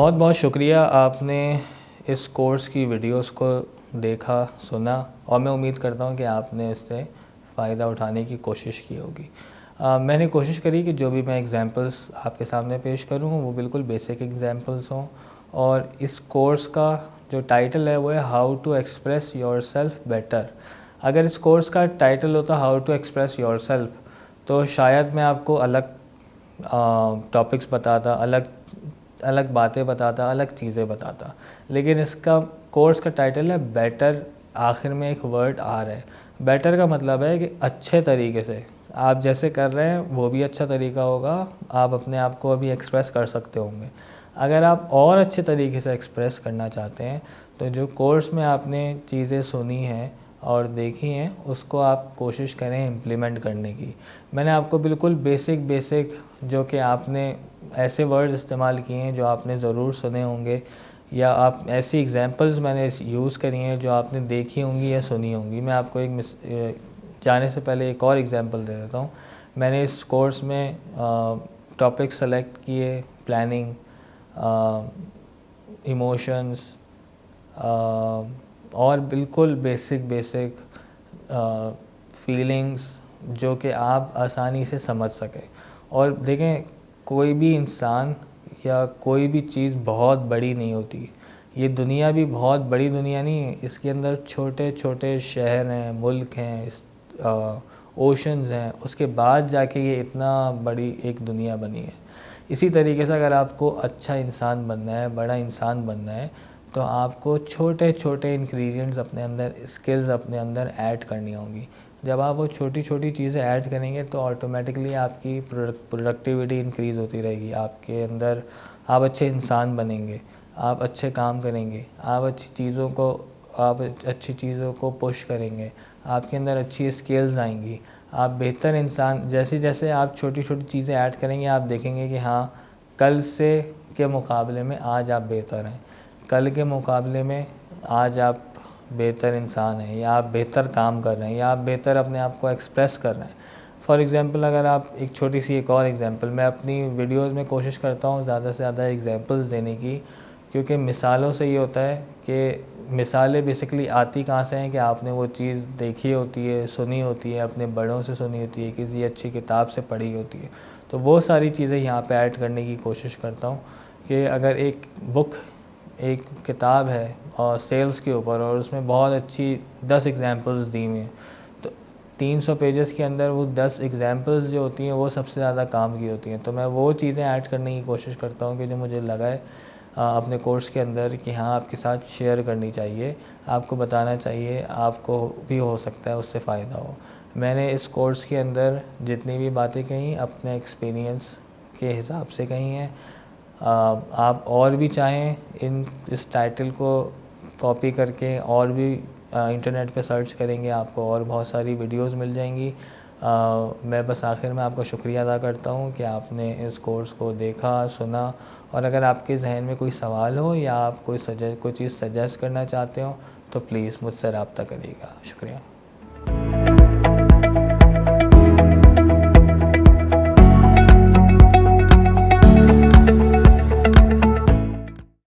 बहुत बहुत शुक्रिया आपने इस कोर्स की वीडियोस को देखा सुना और मैं उम्मीद करता हूँ कि आपने इससे फ़ायदा उठाने की कोशिश की होगी। मैंने कोशिश करी कि जो भी मैं एग्ज़ाम्पल्स आपके सामने पेश करूँ वो बिल्कुल बेसिक एग्ज़ाम्पल्स हों और इस कोर्स का जो टाइटल है वो है how to express yourself better. अगर इस कोर्स का टाइटल होता हाउ टू एक्सप्रेस योरसेल्फ तो शायद मैं आपको अलग टॉपिक्स बताता, अलग अलग बातें बताता, अलग चीज़ें बताता, लेकिन इसका कोर्स का टाइटल है बेटर। आखिर में एक वर्ड आ रहा है। बेटर का मतलब है कि अच्छे तरीके से आप जैसे कर रहे हैं वो भी अच्छा तरीका होगा, आप अपने आप को अभी एक्सप्रेस कर सकते होंगे। अगर आप और अच्छे तरीके से एक्सप्रेस करना चाहते हैं तो जो कोर्स में आपने चीज़ें सुनी हैं और देखी हैं उसको आप कोशिश करें इम्प्लीमेंट करने की। मैंने आपको बिल्कुल बेसिक जो कि आपने ऐसे वर्ड्स इस्तेमाल किए हैं जो आपने ज़रूर सुने होंगे या आप ऐसी एग्जांपल्स मैंने यूज़ करी हैं जो आपने देखी होंगी या सुनी होंगी। मैं आपको जाने से पहले एक और एग्जांपल दे देता हूँ। मैंने इस कोर्स में टॉपिक सेलेक्ट किए, प्लानिंग, इमोशंस और बिल्कुल बेसिक फीलिंग्स जो कि आप आसानी से समझ सकें। और देखें, कोई भी इंसान या कोई भी चीज़ बहुत बड़ी नहीं होती। ये दुनिया भी बहुत बड़ी दुनिया नहीं है, इसके अंदर छोटे छोटे शहर हैं, मुल्क हैं, ओशंस हैं, उसके बाद जाके ये इतना बड़ी एक दुनिया बनी है। इसी तरीके से अगर आपको अच्छा इंसान बनना है, बड़ा इंसान बनना है, तो आपको छोटे छोटे इंग्रेडिएंट्स अपने अंदर, स्किल्स अपने अंदर ऐड करनी होंगी। जब आप वो छोटी छोटी चीज़ें ऐड करेंगे तो ऑटोमेटिकली आपकी प्रोडक्टिविटी इंक्रीज़ होती रहेगी। आपके अंदर आप अच्छे इंसान बनेंगे, आप अच्छे काम करेंगे, आप अच्छी चीज़ों को पुश करेंगे, आपके अंदर अच्छी स्किल्स आएंगी, आप बेहतर इंसान। जैसे जैसे आप छोटी छोटी चीज़ें ऐड करेंगे आप देखेंगे कि हाँ, कल से के मुकाबले में आज आप बेहतर हैं, कल के मुकाबले में आज आप बेहतर इंसान हैं, या आप बेहतर काम कर रहे हैं, या आप बेहतर अपने आप को एक्सप्रेस कर रहे हैं। फॉर एग्ज़ाम्पल, अगर आप एक छोटी सी एक और एग्ज़ाम्पल, मैं अपनी वीडियोज़ में कोशिश करता हूँ ज़्यादा से ज़्यादा एग्ज़ाम्पल्स देने की, क्योंकि मिसालों से ये होता है कि मिसालें बेसिकली आती कहाँ से हैं कि आपने वो चीज़ देखी होती है, सुनी होती है, अपने बड़ों से सुनी होती है, किसी अच्छी किताब से पढ़ी होती है। तो वो सारी चीज़ें यहाँ पे ऐड करने की कोशिश करता हूँ कि अगर एक किताब है और सेल्स के ऊपर और उसमें बहुत अच्छी 10 एग्जांपल्स दी हुई हैं, तो 300 पेजेस के अंदर वो 10 एग्जांपल्स जो होती हैं वो सबसे ज़्यादा काम की होती हैं। तो मैं वो चीज़ें ऐड करने की कोशिश करता हूँ कि जो मुझे लगा है अपने कोर्स के अंदर कि हाँ, आपके साथ शेयर करनी चाहिए, आपको बताना चाहिए, आपको भी हो सकता है उससे फ़ायदा हो। मैंने इस कोर्स के अंदर जितनी भी बातें कही अपने एक्सपीरियंस के हिसाब से कही हैं। आप और भी चाहें इस टाइटल को कॉपी करके और भी इंटरनेट पे सर्च करेंगे, आपको और बहुत सारी वीडियोस मिल जाएंगी। मैं बस आखिर में आपका शुक्रिया अदा करता हूँ कि आपने इस कोर्स को देखा, सुना, और अगर आपके जहन में कोई सवाल हो या आप कोई चीज़ सजेस्ट करना चाहते हो तो प्लीज़ मुझसे रब्ता करिएगा। शुक्रिया।